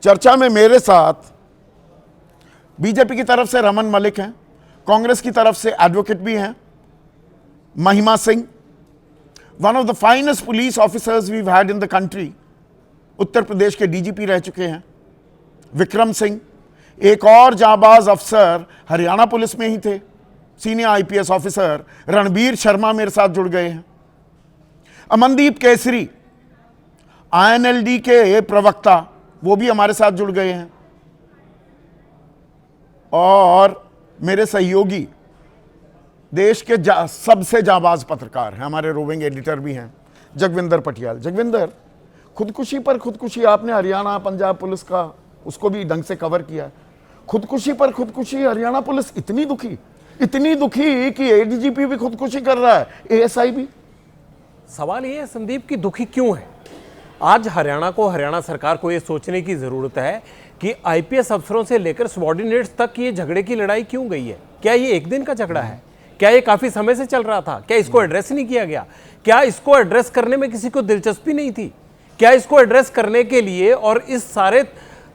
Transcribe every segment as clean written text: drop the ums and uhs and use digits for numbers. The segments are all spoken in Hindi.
चर्चा में मेरे साथ बीजेपी की तरफ से रमन मलिक हैं, कांग्रेस की तरफ से एडवोकेट भी हैं Mahima Singh, one of the finest police officers we had in the country, Uttar Pradesh के डीजीपी रह चुके हैं विक्रम सिंह, एक और जाबाज अफसर हरियाणा पुलिस में ही थे, senior IPS officer Ranbir Sharma मेरे साथ जुड़ गए हैं, अमनदीप केसरी आईएनएलडी के प्रवक्ता वो भी हमारे साथ जुड़ गए हैं, और मेरे सहयोगी देश के सबसे जाबाज पत्रकार हैं, हमारे रोविंग एडिटर भी हैं जगविंदर पटियाल। जगविंदर, खुदकुशी पर खुदकुशी आपने हरियाणा पंजाब पुलिस का उसको भी ढंग से कवर किया है। खुदकुशी पर खुदकुशी हरियाणा पुलिस इतनी दुखी कि एडीजीपी भी खुदकुशी कर रहा है, एएसआई भी। सवाल ये है संदीप की दुखी क्यों है? आज हरियाणा सरकार को ये सोचने की जरूरत है कि आईपीएस अफसरों से लेकर सबॉर्डिनेट्स तक ये झगड़े की लड़ाई क्यों गई है। क्या ये एक दिन का झगड़ा है? क्या ये काफी समय से चल रहा था? क्या इसको एड्रेस नहीं किया गया? क्या इसको एड्रेस करने में किसी को दिलचस्पी नहीं थी? क्या इसको एड्रेस करने के लिए और इस सारे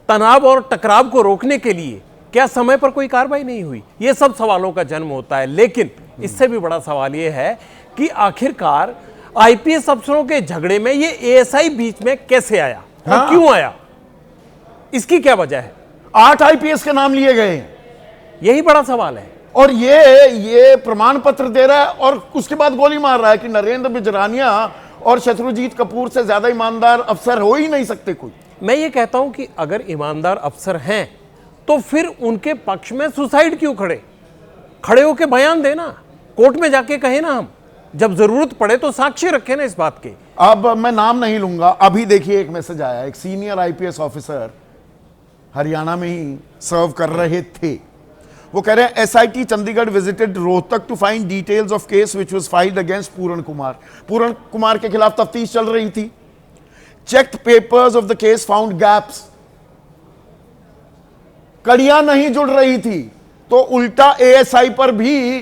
तनाव और टकराव को रोकने के लिए क्या समय पर कोई कार्रवाई नहीं हुई? ये सब सवालों का जन्म होता है। लेकिन इससे भी बड़ा सवाल ये है कि आखिरकार आईपीएस अफसरों के झगड़े में ये एएसआई बीच में कैसे आया और क्यों आया? इसकी क्या वजह है? 8 आईपीएस के नाम लिए गए हैं, यही बड़ा सवाल है। और ये प्रमाण पत्र दे रहा है और उसके बाद गोली मार रहा है कि नरेंद्र बिजरानिया और शत्रुजीत कपूर से ज्यादा ईमानदार अफसर हो ही नहीं सकते कोई। मैं ये कहता हूं कि अगर ईमानदार अफसर हैं तो फिर उनके पक्ष में सुसाइड क्यों खड़े होके बयान देना, कोर्ट में जाके कहे ना, हम जब जरूरत पड़े तो साक्ष्य रखे ना इस बात के। अब मैं नाम नहीं लूंगा, अभी देखिए एक मैसेज आया, एक सीनियर आईपीएस ऑफिसर हरियाणा में ही सर्व कर रहे थे, वो कह रहे हैं SIT Chandigarh visited Rohtak to find details of case which was filed against Puran Kumar के खिलाफ तफ्तीश चल रही थी। Checked papers of the case found gaps, कड़ियां नहीं जुड़ रही थी तो उल्टा एएसआई पर भी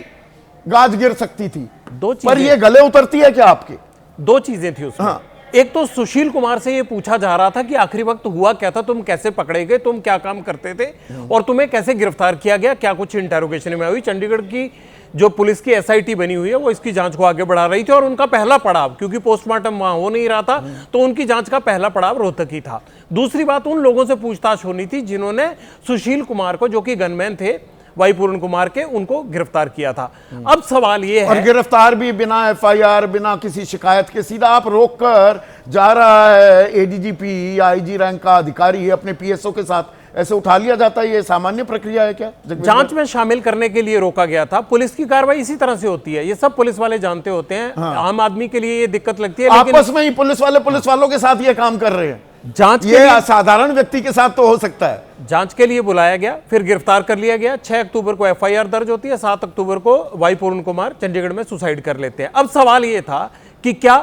गाज गिर सकती थी। पर ये गले उतरती है क्या आपके? 2 चीजें थी उसमें। हाँ। एक तो सुशील कुमार से ये पूछा जा रहा था कि आखिरी वक्त हुआ क्या था, तुम कैसे पकड़े गए, तुम क्या काम करते थे और तुम्हें कैसे गिरफ्तार किया गया, क्या कुछ इंटेरोगेशन में हुई। चंडीगढ़ की जो पुलिस की एसआईटी बनी हुई है वो इसकी जांच को आगे बढ़ा रही थी और उनका पहला पड़ाव, क्योंकि पोस्टमार्टम वहां हो नहीं रहा था, तो उनकी जांच का पहला पड़ाव रोहतक ही था। दूसरी बात, उन लोगों से पूछताछ होनी थी जिन्होंने सुशील कुमार को, जो कि गनमैन थे वाई पूर्ण कुमार के, उनको गिरफ्तार किया था। अब सवाल ये है, और गिरफ्तार भी बिना एफआईआर, बिना किसी शिकायत के सीधा आप रोक कर जा रहा है एडीजीपी, आईजी रैंक का अधिकारी अपने पीएसओ के साथ, ऐसे उठा लिया जाता है? ये सामान्य प्रक्रिया है क्या? जांच में शामिल करने के लिए रोका गया था। पुलिस की कार्रवाई इसी तरह से होती है, ये सब पुलिस वाले जानते होते हैं। हाँ। आम आदमी के लिए ये दिक्कत लगती है, लेकिन आपस में ही पुलिस वालों के साथ ये काम कर रहे हैं। जांच ये साधारण व्यक्ति के साथ तो हो सकता है। जांच के लिए बुलाया गया, फिर गिरफ्तार कर लिया गया। 6 अक्टूबर को एफआईआर दर्ज होती है, 7 अक्टूबर को वाई पूर्ण कुमार चंडीगढ़ में सुसाइड कर लेते हैं। अब सवाल यह था कि क्या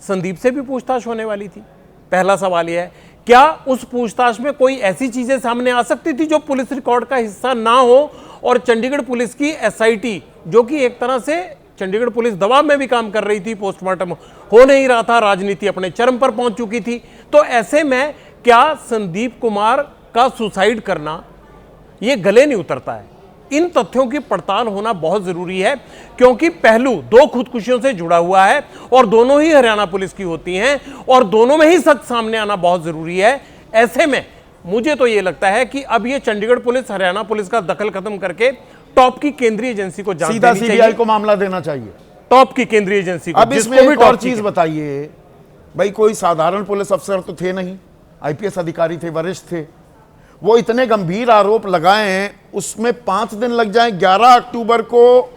संदीप से भी पूछताछ होने वाली थी? पहला सवाल यह है, क्या उस पूछताछ में कोई ऐसी चीजें सामने आ सकती थी जो पुलिस रिकॉर्ड का हिस्सा ना हो और चंडीगढ़ पुलिस की एसआईटी, जो कि एक तरह से चंडीगढ़ पुलिस दबाव में भी काम कर रही थी, पोस्टमार्टम हो नहीं रहा था, राजनीति अपने चरम पर पहुंच चुकी थी, तो ऐसे में क्या संदीप कुमार का सुसाइड करना यह गले नहीं उतरता है? इन तथ्यों की पड़ताल होना बहुत जरूरी है, क्योंकि पहलू 2 खुदकुशियों से जुड़ा हुआ है और दोनों ही हरियाणा पुलिस की होती हैं और दोनों में ही सच सामने आना बहुत जरूरी है। ऐसे में मुझे तो यह लगता है कि अब यह चंडीगढ़ पुलिस हरियाणा पुलिस का दखल खत्म करके टॉप की केंद्रीय एजेंसी को जांच सीधा सीबीआई को मामला देना चाहिए, टॉप की केंद्रीय एजेंसी को। अब इसमें एक और चीज बताइए भाई, कोई साधारण पुलिस अफसर तो थे नहीं, आईपीएस अधिकारी थे, वरिष्ठ थे, वो इतने गंभीर आरोप लगाए हैं, उसमें 5 दिन लग जाए। 11 अक्टूबर को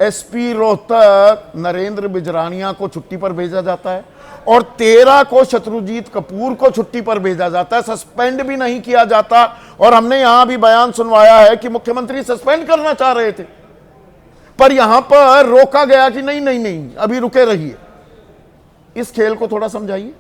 एसपी रोहतक नरेंद्र बिजरानिया को छुट्टी पर भेजा जाता है और 13 को शत्रुजीत कपूर को छुट्टी पर भेजा जाता है, सस्पेंड भी नहीं किया जाता। और हमने यहां भी बयान सुनवाया है कि मुख्यमंत्री सस्पेंड करना चाह रहे थे, पर यहां पर रोका गया कि नहीं अभी रुके रहिए। इस खेल को थोड़ा समझाइए।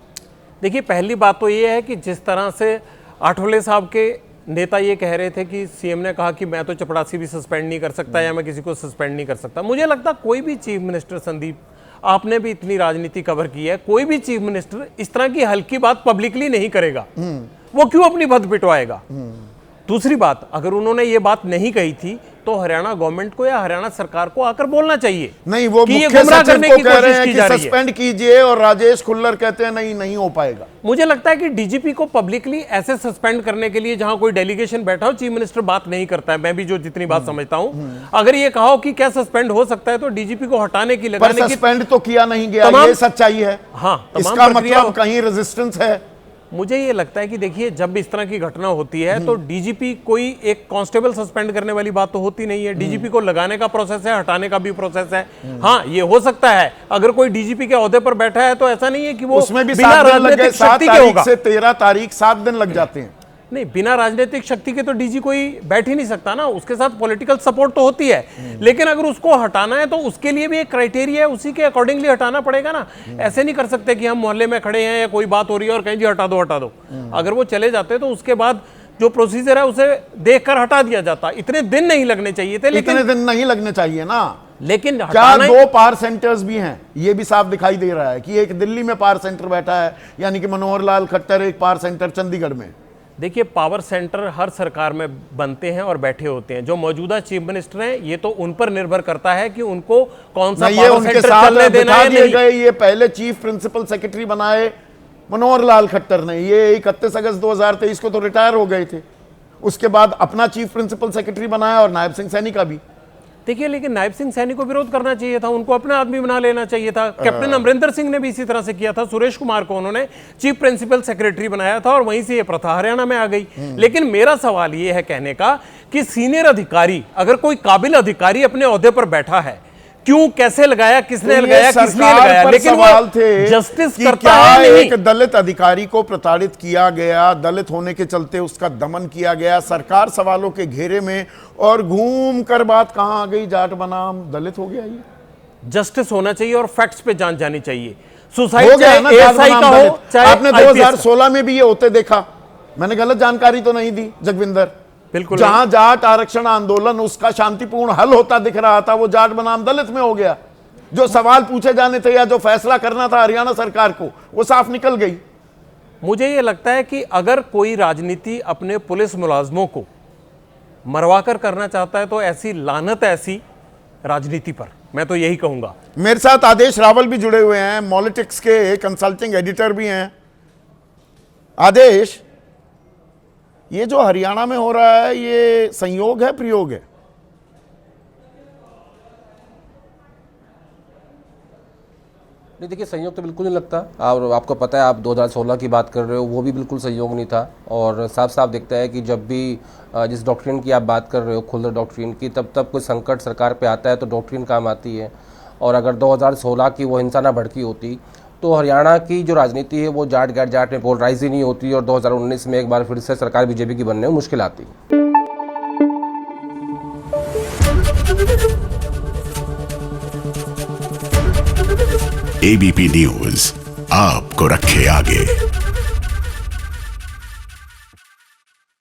देखिए, पहली बात तो यह है कि जिस तरह से आठवले साहब के नेता ये कह रहे थे कि सीएम ने कहा कि मैं तो चपरासी भी सस्पेंड नहीं कर सकता या मैं किसी को सस्पेंड नहीं कर सकता, मुझे लगता कोई भी चीफ मिनिस्टर, संदीप आपने भी इतनी राजनीति कवर की है, कोई भी चीफ मिनिस्टर इस तरह की हल्की बात पब्लिकली नहीं करेगा। वो क्यों अपनी भद पिटवाएगा? दूसरी बात, अगर उन्होंने ये बात नहीं कही थी तो हरियाणा गवर्नमेंट को या हरियाणा सरकार को आकर बोलना चाहिए। नहीं, वो कि ये मुख्य गुमराह सचिव करने को की कह रहे कोशिश हैं की कि जा रही है। सस्पेंड कीजिए और राजेश खुल्लर कहते हैं नहीं हो पाएगा। मुझे लगता है कि डीजीपी को पब्लिकली ऐसे सस्पेंड करने के लिए जहां कोई डेलीगेशन बैठा हो, चीफ मिनिस्टर बात नहीं करता है। मैं भी जो जितनी बात समझता हूं, अगर ये कहा हो कि क्या सस्पेंड हो सकता है तो डीजीपी को हटाने की, पर लगाने की सस्पेंड तो किया नहीं गया, तमाम- ये सच्चाई है। हाँ, तमाम इसका प्रक्रिया- मतलब कहीं रेजिस्टेंस है। मुझे ये लगता है कि देखिए, जब इस तरह की घटना होती है तो डीजीपी कोई एक कांस्टेबल सस्पेंड करने वाली बात तो होती नहीं है। डीजीपी को लगाने का प्रोसेस है, हटाने का भी प्रोसेस है। हाँ, ये हो सकता है अगर कोई डीजीपी के ओहदे पर बैठा है तो ऐसा नहीं है कि वो उसमें भी बिना 7 दिन लग गए, राजनीतिक 7 शक्ति के तारीख होगा। से 13 तारीख 7 दिन लग जाते हैं। नहीं, बिना राजनीतिक शक्ति के तो डीजी कोई बैठ ही नहीं सकता ना, उसके साथ पॉलिटिकल सपोर्ट तो होती है। लेकिन अगर उसको हटाना है तो उसके लिए भी एक क्राइटेरिया है, उसी के अकॉर्डिंगली हटाना पड़ेगा ना। ऐसे नहीं कर सकते कि हम मोहल्ले में खड़े हैं या कोई बात हो रही है और कहें जी हटा दो। अगर वो चले जाते तो उसके बाद जो प्रोसीजर है उसे देखकर हटा दिया जाता। इतने दिन नहीं लगने चाहिए थे, इतने दिन नहीं लगने चाहिए ना। लेकिन क्या हटाना 2 पावर सेंटर्स भी हैं? ये भी साफ दिखाई दे रहा है कि एक दिल्ली में पावर सेंटर बैठा है, यानी कि मनोहर लाल खट्टर एक पावर सेंटर चंडीगढ़ में। देखिए, पावर सेंटर हर सरकार में बनते हैं और बैठे होते हैं। जो मौजूदा चीफ मिनिस्टर हैं, ये तो उन पर निर्भर करता है कि उनको कौन सा ये पावर उनके सेंटर साथ चलने देना बिठा है दिए नहीं। गए। ये पहले चीफ प्रिंसिपल सेक्रेटरी बनाए मनोहर लाल खट्टर ने, ये 31 अगस्त 2023 को तो रिटायर हो गए थे। उसके बाद अपना चीफ प्रिंसिपल सेक्रेटरी बनाया और नायब सिंह सैनी का भी। देखिए, लेकिन नायब सिंह सैनी को विरोध करना चाहिए था, उनको अपना आदमी बना लेना चाहिए था। कैप्टन अमरिंदर सिंह ने भी इसी तरह से किया था। सुरेश कुमार को उन्होंने चीफ प्रिंसिपल सेक्रेटरी बनाया था और वहीं से ये प्रथा हरियाणा में आ गई। लेकिन मेरा सवाल ये है कहने का कि सीनियर अधिकारी, अगर कोई काबिल अधिकारी अपने ओहदे पर बैठा है, क्यों, कैसे लगाया, किसने तो लगाया, किस लिए लगाया, लेकिन सवाल वो थे जस्टिस कि करता क्या है नहीं। एक दलित अधिकारी को प्रताड़ित किया गया, दलित होने के चलते उसका दमन किया गया, सरकार सवालों के घेरे में, और घूम कर बात कहां आ गई, जाट बनाम दलित हो गया। ये जस्टिस होना चाहिए और फैक्ट्स पे जान जानी चाहिए। हो सुसाइड गया चाहे ना, जाट एएसआई बनाम का हो, दलित। चाहे आपने IPS का। 2016 में भी ये होते देखा। मैंने गलत जानकारी तो नहीं दी जगविंदर? बिल्कुल जहां जाट आरक्षण आंदोलन उसका शांतिपूर्ण हल होता दिख रहा था, वो जाट बनाम दलित में हो गया। जो सवाल पूछे जाने थे या जो फैसला करना था हरियाणा सरकार को, वो साफ निकल गई। मुझे ये लगता है कि अगर कोई राजनीति अपने पुलिस मुलाजमों को मरवाकर करना चाहता है तो ऐसी लानत है ऐसी राजनीति पर, मैं तो यही कहूंगा। मेरे साथ आदेश रावल भी जुड़े हुए हैं, पॉलिटिक्स के कंसल्टिंग एडिटर भी हैं। आदेश, ये जो हरियाणा में हो रहा है, ये संयोग है, प्रयोग है? नहीं, देखिए, संयोग तो बिल्कुल नहीं लगता। और आपको पता है, आप 2016 की बात कर रहे हो, वो भी बिल्कुल संयोग नहीं था। और साफ साफ दिखता है कि जब भी जिस डॉक्ट्रिन की आप बात कर रहे हो, खुल्लर डॉक्ट्रिन की, तब कोई संकट सरकार पे आता है तो डॉक्ट्रिन काम आती है। और अगर 2016 की वो हिंसा ना भड़की होती तो हरियाणा की जो राजनीति है वो जाट गैर जाट में पोलराइज ही नहीं होती और 2019 में एक बार फिर से सरकार बीजेपी की बनने में मुश्किल आती। एबीपी न्यूज आपको रखे आगे।